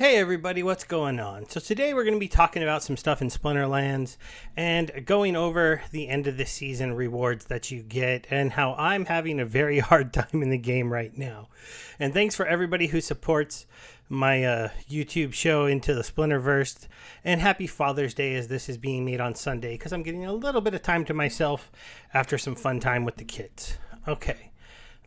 Hey everybody, what's going on? So today we're going to be talking about some stuff in Splinterlands and going over the end of the season rewards that you get and how I'm having a very hard time in the game right now. And thanks for everybody who supports my YouTube show Into the Splinterverse, and happy Father's Day as this is being made on Sunday because I'm getting a little bit of time to myself after some fun time with the kids. Okay,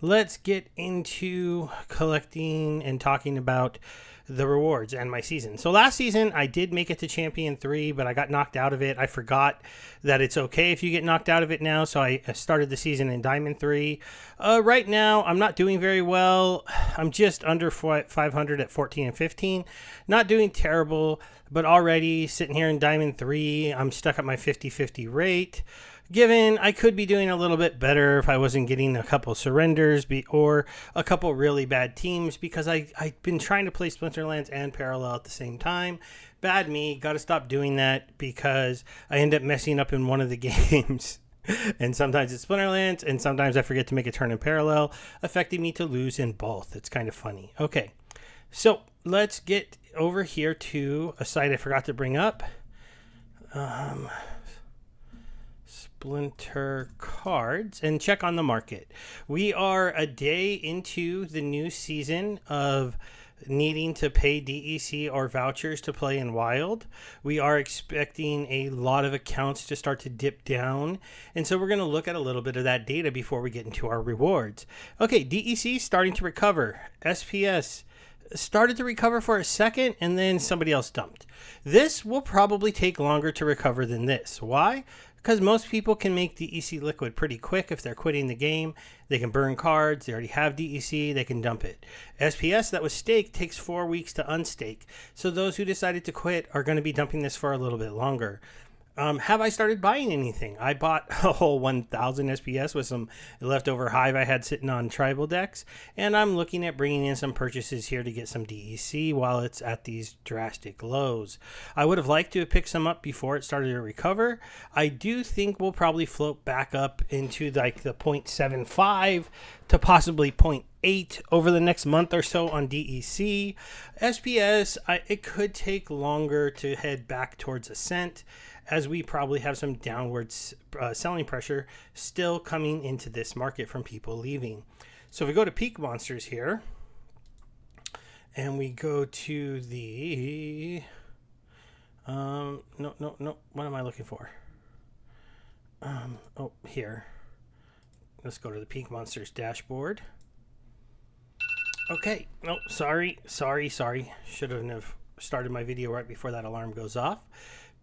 let's get into collecting and talking about the rewards and my season. So last season I did make it to Champion 3, but I got knocked out of it. I forgot that it's okay if you get knocked out of it now, so I started the season in Diamond 3. Right now I'm not doing very well. I'm just under 500 at 14 and 15. Not doing terrible, but already sitting here in Diamond 3, I'm stuck at my 50-50 rate. Given I could be doing a little bit better if I wasn't getting a couple surrenders or a couple really bad teams, because I've been trying to play Splinterlands and Parallel at the same time. Bad me, got to stop doing that because I end up messing up in one of the games. And sometimes it's Splinterlands and sometimes I forget to make a turn in Parallel, affecting me to lose in both. It's kind of funny. Okay, so let's get over here to a site I forgot to bring up. Splinter cards, and check on the market. We are a day into the new season of needing to pay DEC or vouchers to play in Wild. We are expecting a lot of accounts to start to dip down, and so we're going to look at a little bit of that data before we get into our rewards. Okay, DEC starting to recover. SPS started to recover for a second, and then somebody else dumped. This will probably take longer to recover than this. Why? Because most people can make DEC liquid pretty quick if they're quitting the game. They can burn cards, they already have DEC, they can dump it. SPS that was staked takes 4 weeks to unstake, so those who decided to quit are going to be dumping this for a little bit longer. Have I started buying anything? I bought a whole 1,000 SPS with some leftover Hive I had sitting on tribal decks, and I'm looking at bringing in some purchases here to get some DEC while it's at these drastic lows. I would have liked to have picked some up before it started to recover. I do think we'll probably float back up into like the 0.75 to possibly 0.8 over the next month or so on DEC. SPS, it could take longer to head back towards Ascent, as we probably have some downward selling pressure still coming into this market from people leaving. So if we go to peak monsters here, and we go to the, no, what am I looking for? Here. Let's go to the peak monsters dashboard. Okay, no, sorry. Shouldn't have started my video right before that alarm goes off.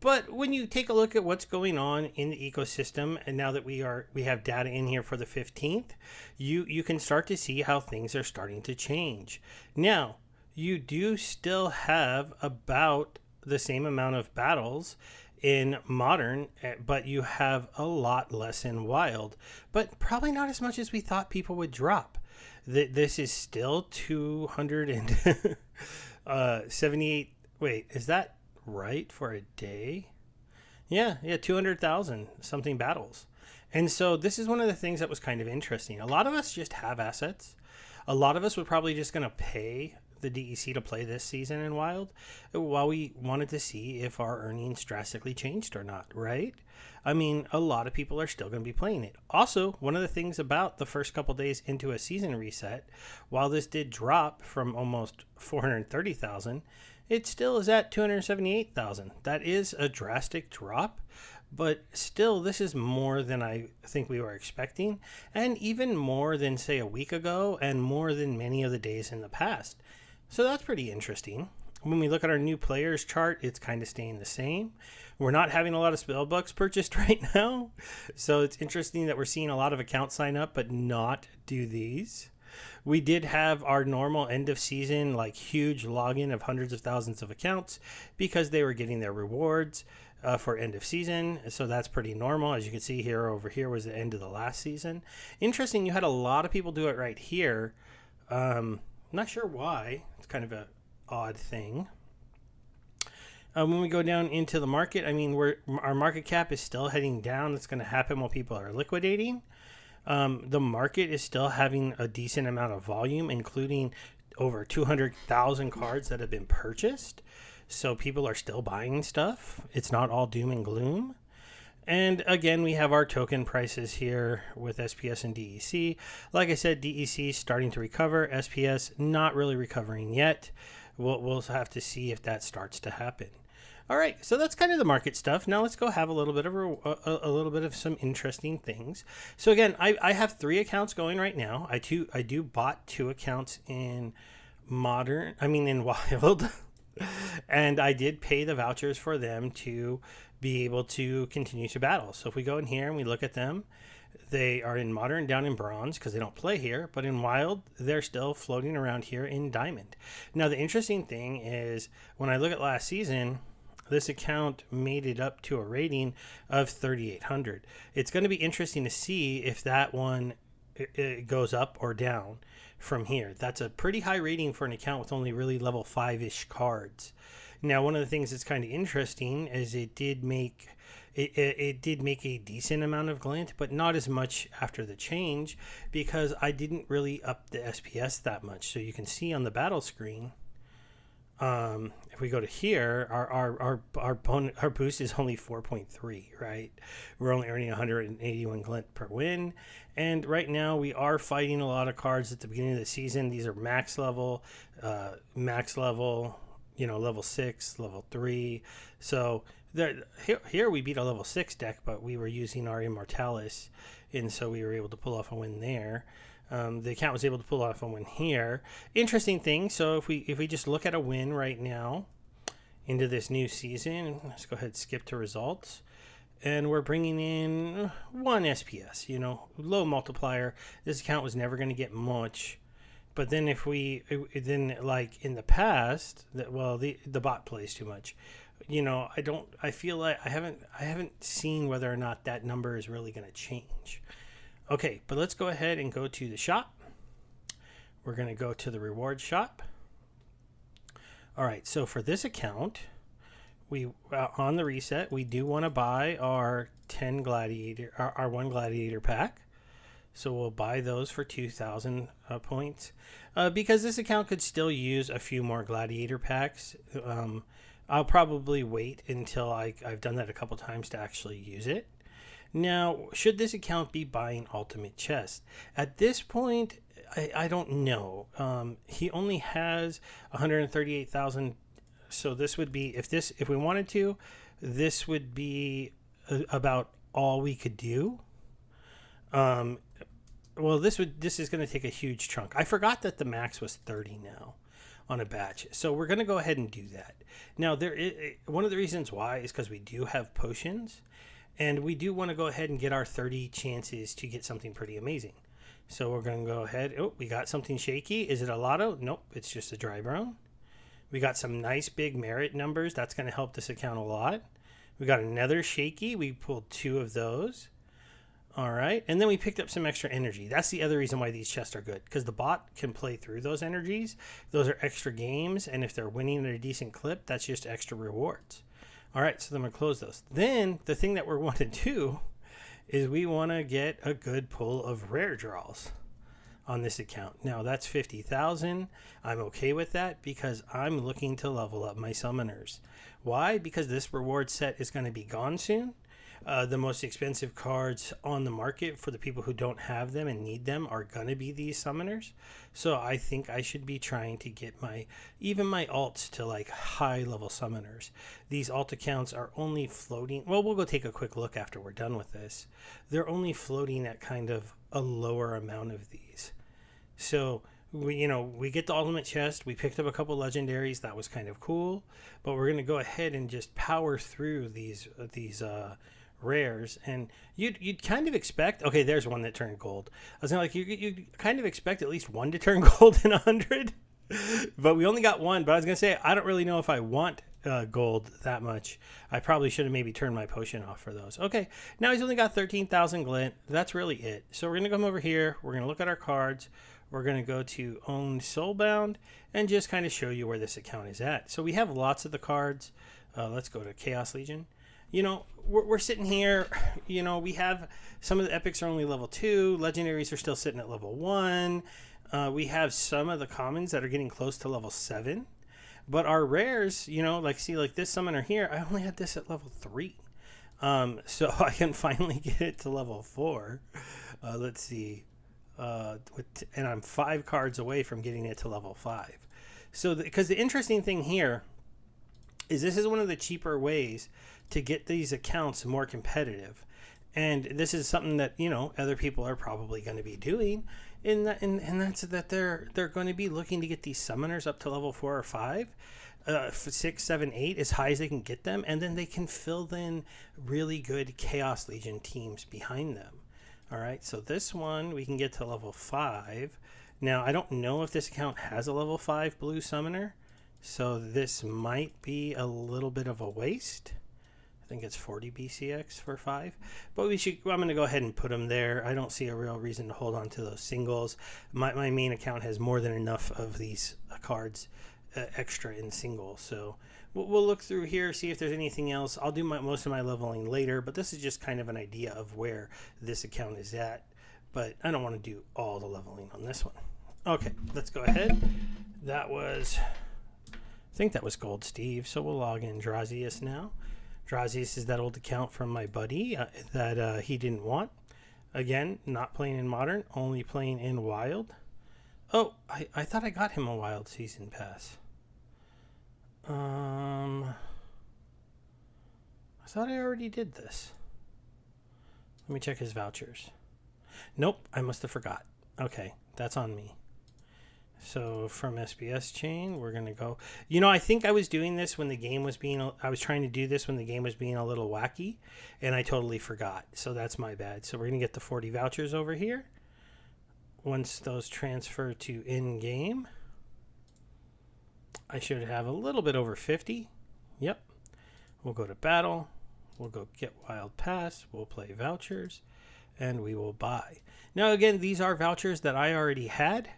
But when you take a look at what's going on in the ecosystem, and now that we have data in here for the 15th, you can start to see how things are starting to change. Now, you do still have about the same amount of battles in Modern, but you have a lot less in Wild, but probably not as much as we thought people would drop. This is still 278. Wait, is that right for a day? Yeah, 200,000 something battles. And so this is one of the things that was kind of interesting. A lot of us just have assets. A lot of us were probably just going to pay the DEC to play this season in Wild while we wanted to see if our earnings drastically changed or not, right? I mean, a lot of people are still going to be playing it. Also, one of the things about the first couple days into a season reset, while this did drop from almost 430,000, it still is at 278,000. That is a drastic drop, but still, this is more than I think we were expecting, and even more than, say, a week ago, and more than many of the days in the past. So that's pretty interesting. When we look at our new players chart, it's kind of staying the same. We're not having a lot of spellbooks purchased right now, so it's interesting that we're seeing a lot of accounts sign up, but not do these. We did have our normal end of season, like huge login of hundreds of thousands of accounts because they were getting their rewards for end of season. So that's pretty normal. As you can see here, over here was the end of the last season. Interesting, you had a lot of people do it right here. Not sure why. It's kind of an odd thing. When we go down into the market, I mean, our market cap is still heading down. That's going to happen while people are liquidating. The market is still having a decent amount of volume, including over 200,000 cards that have been purchased. So people are still buying stuff. It's not all doom and gloom. And again, we have our token prices here with SPS and DEC. Like I said, DEC starting to recover. SPS not really recovering yet. We'll have to see if that starts to happen. All right, so that's kind of the market stuff. Now let's go have a little bit of a little bit of some interesting things. So again, I have 3 accounts going right now. I do bought 2 accounts in in Wild, and I did pay the vouchers for them to be able to continue to battle. So if we go in here and we look at them, they are in Modern down in Bronze because they don't play here, but in Wild, they're still floating around here in Diamond. Now, the interesting thing is when I look at last season, this account made it up to a rating of 3,800. It's going to be interesting to see if that one it goes up or down from here. That's a pretty high rating for an account with only really level 5-ish cards. Now, one of the things that's kind of interesting is it did make a decent amount of glint, but not as much after the change because I didn't really up the SPS that much. So you can see on the battle screen, if we go to here, our boost is only 4.3, right? We're only earning 181 glint per win. And right now we are fighting a lot of cards at the beginning of the season. These are max level, level 6, level 3. So here we beat a level 6 deck, but we were using our Immortalis, and so we were able to pull off a win there. The account was able to pull off a win here. Interesting thing, so if we just look at a win right now into this new season, let's go ahead and skip to results. And we're bringing in 1 SPS, low multiplier. This account was never going to get much. But then like in the past, the bot plays too much. I feel like I haven't seen whether or not that number is really going to change. Okay, but let's go ahead and go to the shop. We're going to go to the reward shop. All right, so for this account, we on the reset, we do want to buy our 10 gladiator, our 1 gladiator pack. So we'll buy those for 2,000 points because this account could still use a few more gladiator packs. I'll probably wait until I've done that a couple times to actually use it. Now, should this account be buying ultimate chest? At this point, I don't know. He only has 138,000. So this would be, if we wanted to, this would be about all we could do. Well, this is going to take a huge chunk. I forgot that the max was 30 now on a batch. So we're going to go ahead and do that. Now, one of the reasons why is because we do have potions, and we do want to go ahead and get our 30 chances to get something pretty amazing. So we're going to go ahead. Oh, we got something shaky. Is it a lotto? Nope, it's just a dry bone. We got some nice big merit numbers. That's going to help this account a lot. We got another shaky. We pulled 2 of those. All right, and then we picked up some extra energy. That's the other reason why these chests are good, because the bot can play through those energies. Those are extra games, and if they're winning at a decent clip, that's just extra rewards. All right, so then we'll close those. Then the thing that we want to do is we want to get a good pull of rare draws on this account. Now that's 50,000. I'm okay with that because I'm looking to level up my summoners. Why? Because this reward set is going to be gone soon. The most expensive cards on the market for the people who don't have them and need them are going to be these summoners. So I think I should be trying to get even my alts to like high level summoners. These alt accounts are only floating. Well, we'll go take a quick look after we're done with this. They're only floating at kind of a lower amount of these. So we get the ultimate chest. We picked up a couple legendaries. That was kind of cool. But we're going to go ahead and just power through these rares, and you'd kind of expect, okay, there's one that turned gold. I was like, you kind of expect at least one to turn gold in 100, but we only got one. But I was gonna say, I don't really know if I want gold that much. I probably should have maybe turned my potion off for those. Okay, now he's only got 13,000 glint. That's really it. So we're gonna come over here, we're gonna look at our cards, we're gonna go to own soulbound and just kind of show you where this account is at. So we have lots of the cards. Let's go to Chaos Legion. We're sitting here, we have some of the epics are only level 2, legendaries are still sitting at level 1. We have some of the commons that are getting close to level 7. But our rares, you know, like see, like this summoner here, I only had this at level 3. So I can finally get it to level 4. Let's see. And I'm 5 cards away from getting it to level 5. So, because the interesting thing here is this is one of the cheaper ways to get these accounts more competitive. And this is something that, you know, other people are probably going to be doing. And that's that they're going to be looking to get these summoners up to level 4 or 5. 6, 7, 8 as high as they can get them, and then they can fill in really good Chaos Legion teams behind them. All right, so this one we can get to level 5. Now I don't know if this account has a level 5 blue summoner, so this might be a little bit of a waste. I think it's 40 BCX for 5, but I'm going to go ahead and put them there. I don't see a real reason to hold on to those singles. My main account has more than enough of these cards extra in singles, so we'll look through here, see if there's anything else. I'll do most of my leveling later, but this is just kind of an idea of where this account is at, but I don't want to do all the leveling on this one. Okay, let's go ahead. I think that was Gold Steve, so we'll log in Drazius now. Drazius is that old account from my buddy that he didn't want. Again, not playing in Modern, only playing in Wild. Oh, I thought I got him a Wild Season Pass. I thought I already did this. Let me check his vouchers. Nope, I must have forgot. Okay, that's on me. So from SBS chain, we're going to go. You know, I think I was doing this when the game was I was trying to do this when the game was being a little wacky, and I totally forgot. So that's my bad. So we're going to get the 40 vouchers over here. Once those transfer to in-game, I should have a little bit over 50. Yep. We'll go to battle. We'll go get Wild Pass. We'll play vouchers, and we will buy. Now, again, these are vouchers that I already had,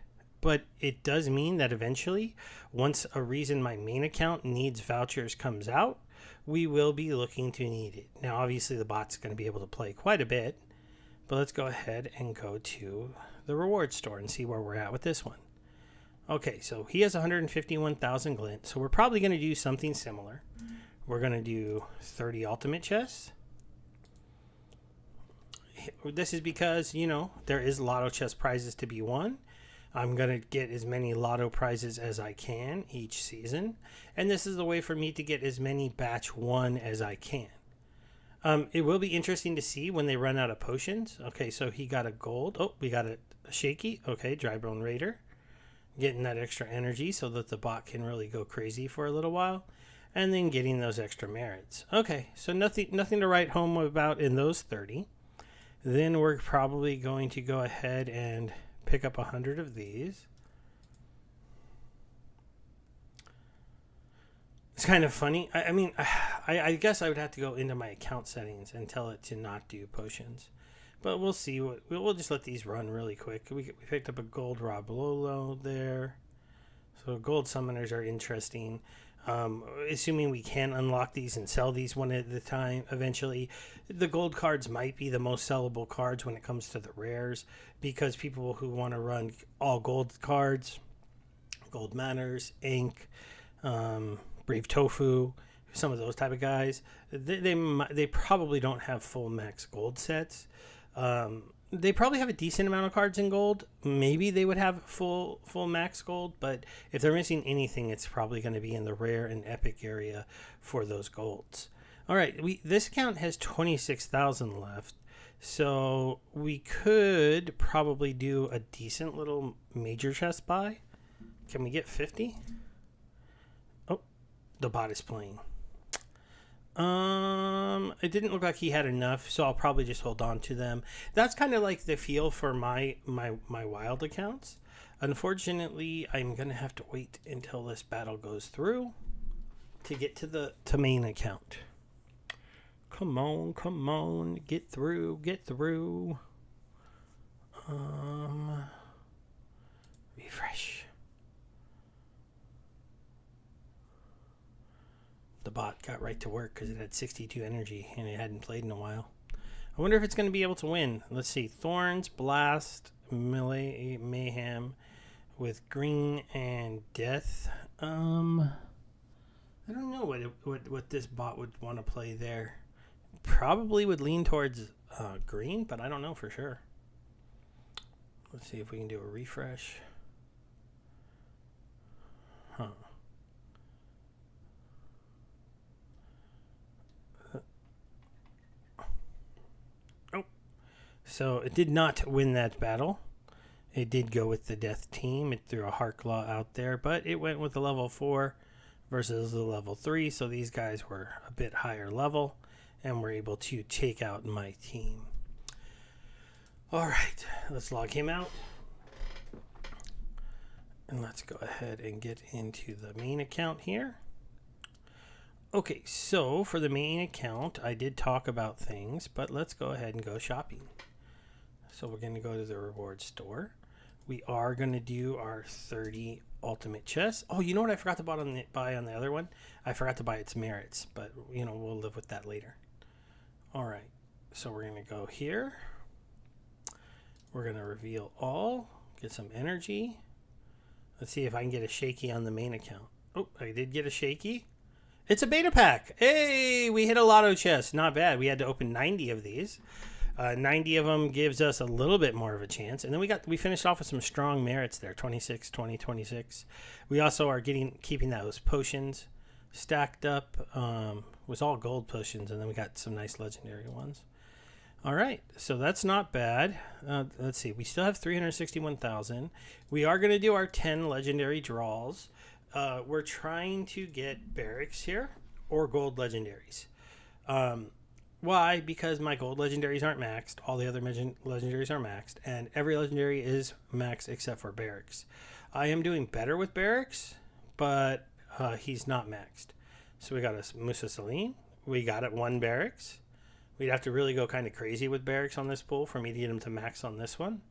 but it does mean that eventually, once a reason my main account needs vouchers comes out, we will be looking to need it. Now, obviously, the bot's going to be able to play quite a bit, but let's go ahead and go to the reward store and see where we're at with this one. Okay, so he has 151,000 glint, so we're probably going to do something similar. We're going to do 30 ultimate chests. This is because, you know, there is lotto chest prizes to be won. I'm going to get as many lotto prizes as I can each season, and this is the way for me to get as many batch 1 as I can. It will be interesting to see when they run out of potions. Okay, so he got a gold. Oh, we got a shaky. Okay, Dry Bone Raider. Getting that extra energy so that the bot can really go crazy for a little while. And then getting those extra merits. Okay, so nothing to write home about in those 30. Then we're probably going to go ahead and pick up 100 of these. It's kind of funny. I guess I would have to go into my account settings and tell it to not do potions. But we'll see. We'll just let these run really quick. We picked up a gold Rob Lolo there. So gold summoners are interesting. Assuming we can unlock these and sell these one at a time eventually. The gold cards might be the most sellable cards when it comes to the rares, because people who want to run all gold cards, Gold Manners, Ink, Brave Tofu, some of those type of guys, they probably don't have full max gold sets. They probably have a decent amount of cards in gold. Maybe they would have full max gold, but if they're missing anything, it's probably going to be in the rare and epic area for those golds. All right, this account has 26,000 left, so we could probably do a decent little major chest buy. Can we get 50? Oh, the bot is playing. It didn't look like he had enough, so I'll probably just hold on to them. That's kind of like the feel for my wild accounts. Unfortunately, I'm gonna have to wait until this battle goes through to get to main account. Come on, get through. Refresh. The bot got right to work because it had 62 energy and it hadn't played in a while. I wonder if it's going to be able to win. Let's see. Thorns, Blast, Melee, Mayhem, with green and death. I don't know what this bot would want to play there. Probably would lean towards green, but I don't know for sure. Let's see if we can do a refresh. Huh. Oh. So it did not win that battle. It did go with the death team. It threw a Harklaw out there, but it went with the level 4 versus the level 3. So these guys were a bit higher level and were able to take out my team. All right, let's log him out. And let's go ahead and get into the main account here. Okay, so for the main account, I did talk about things, but let's go ahead and go shopping. So we're going to go to the reward store. We are going to do our 30 ultimate chests. Oh, you know what I forgot to buy on the other one? I forgot to buy its merits, but you know, we'll live with that later. All right, so we're going to go here. We're going to reveal all, get some energy. Let's see if I can get a shaky on the main account. Oh, I did get a shaky. It's a beta pack. Hey, we hit a lotto chest. Not bad. We had to open 90 of these. 90 of them gives us a little bit more of a chance. And then we finished off with some strong merits there. 26, 20, 26. We also are keeping those potions stacked up. Was all gold potions. And then we got some nice legendary ones. All right, so that's not bad. Let's see, we still have 361,000. We are going to do our 10 legendary draws. We're trying to get Berix here or gold legendaries. Why? Because my gold legendaries aren't maxed. All the other legendaries are maxed, and every legendary is maxed except for Berix. I am doing better with Berix, but he's not maxed. So we got a Musa Saline. We got it 1 Berix. We'd have to really go kind of crazy with Berix on this pool for me to get him to max on this one.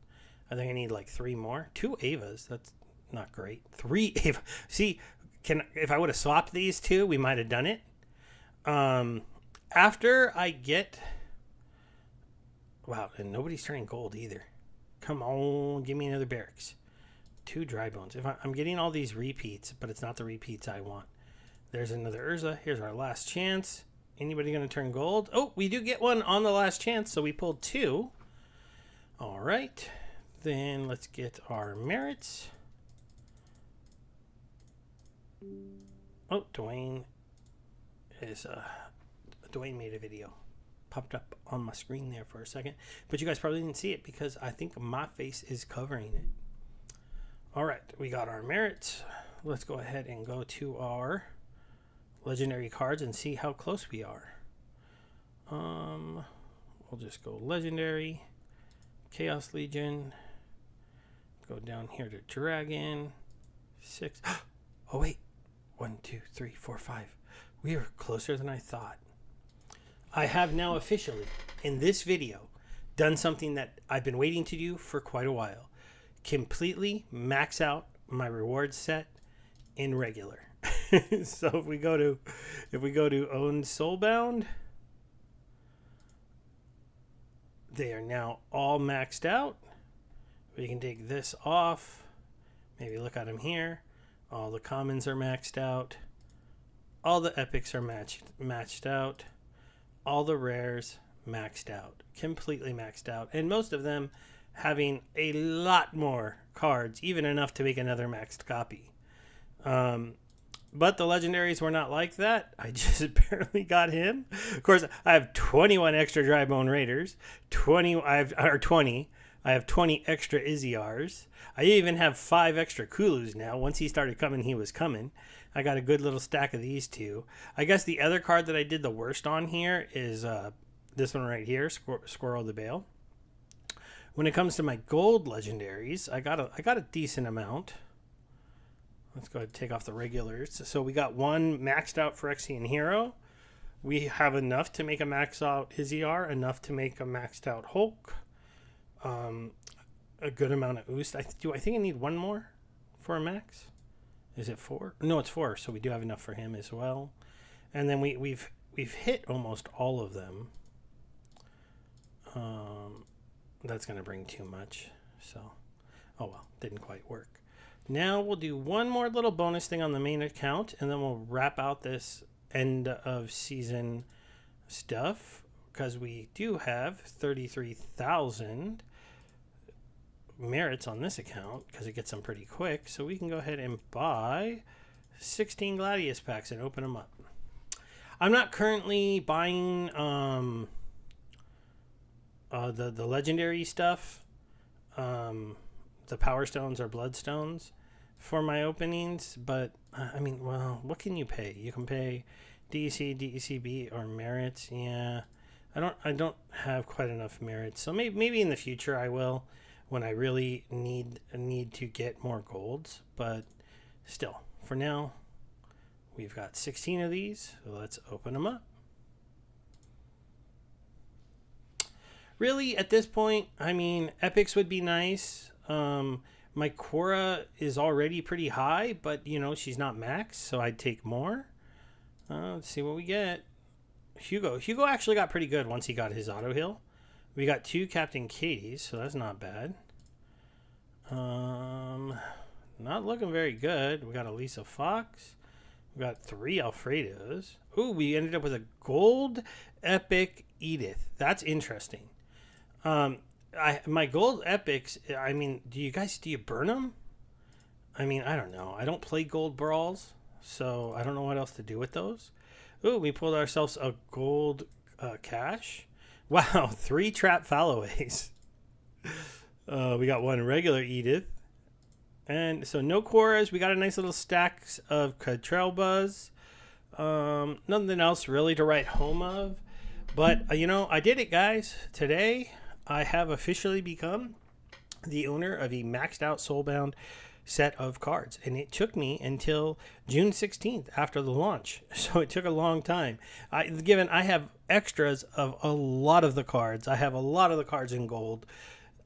I think I need like 3 more. 2 Avas. That's not great. 3 Ava. See, if I would have swapped these 2, we might have done it. After I get... Wow, and nobody's turning gold either. Come on, give me another Berix. 2 dry bones. I'm getting all these repeats, but it's not the repeats I want. There's another Urza. Here's our last chance. Anybody going to turn gold? Oh, we do get one on the last chance, so we pulled 2. All right. Then let's get our merits. Oh, Dwayne made a video. Popped up on my screen there for a second. But you guys probably didn't see it because I think my face is covering it. All right. We got our merits. Let's go ahead and go to our legendary cards and see how close we are. We'll just go legendary, Chaos Legion, go down here to Dragon, 6. Oh wait, 1, 2, 3, 4, 5. We are closer than I thought. I have now officially, in this video, done something that I've been waiting to do for quite a while. Completely max out my reward set in regular. So if we go to own Soulbound, they are now all maxed out. We can take this off. Maybe look at them here. All the commons are maxed out. All the epics are matched out. All the rares maxed out. Completely maxed out. And most of them having a lot more cards, even enough to make another maxed copy. But the legendaries were not like that. I just barely got him. Of course, I have 21 extra Dry Bone Raiders. 20. I have 20 extra Izzyars. I even have 5 extra Kulus now. Once he started coming, he was coming. I got a good little stack of these 2. I guess the other card that I did the worst on here is this one right here, Squirrel the Bale. When it comes to my gold legendaries, I got a decent amount. Let's go ahead and take off the regulars. So we got 1 maxed out Phyrexian Hero. We have enough to make a max out Izzyar, enough to make a maxed out Hulk. A good amount of Oost. I think I need 1 more for a max. Is it 4? No, it's 4. So we do have enough for him as well. And then we've hit almost all of them. That's going to bring too much. So, oh well, didn't quite work. Now we'll do one more little bonus thing on the main account, and then we'll wrap out this end of season stuff, because we do have 33,000 merits on this account because it gets them pretty quick. So we can go ahead and buy 16 Gladius packs and open them up. I'm not currently buying the legendary stuff, the power stones or bloodstones for my openings, but I mean, well, what can you pay? You can pay DEC, DECB, or merits. Yeah, I don't have quite enough merits, so maybe in the future I will, when I really need to get more golds. But still, for now, we've got 16 of these. So let's open them up. Really, at this point, I mean, epics would be nice. My Cora is already pretty high, but you know, she's not max, so I'd take more. Let's see what we get. Hugo actually got pretty good once he got his auto heal. We got 2 Captain Katie's, so that's not bad. Not looking very good. We got a Lisa Fox. We got 3 Alfredos. Ooh, we ended up with a gold epic Edith. That's interesting. My gold epics, I mean, do you burn them? I mean, I don't know. I don't play gold brawls, so I don't know what else to do with those. Ooh, we pulled ourselves a gold cash. Wow, 3 trap followaways. We got 1 regular Edith. And so no Coras. We got a nice little stacks of Cottrell Buzz. Nothing else really to write home of. But, you know, I did it, guys. Today, I have officially become the owner of a maxed out Soulbound set of cards. And it took me until June 16th after the launch. So it took a long time. Given I have extras of a lot of the cards. I have a lot of the cards in gold.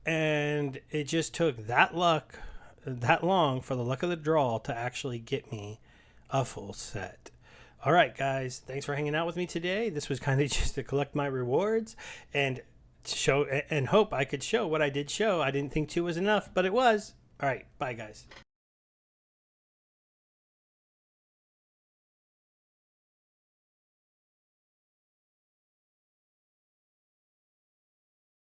And it just took that long for the luck of the draw to actually get me a full set. All right, guys, thanks for hanging out with me today. This was kind of just to collect my rewards and show and hope I could show what I did show. I didn't think 2 was enough, but it was. All right, bye, guys.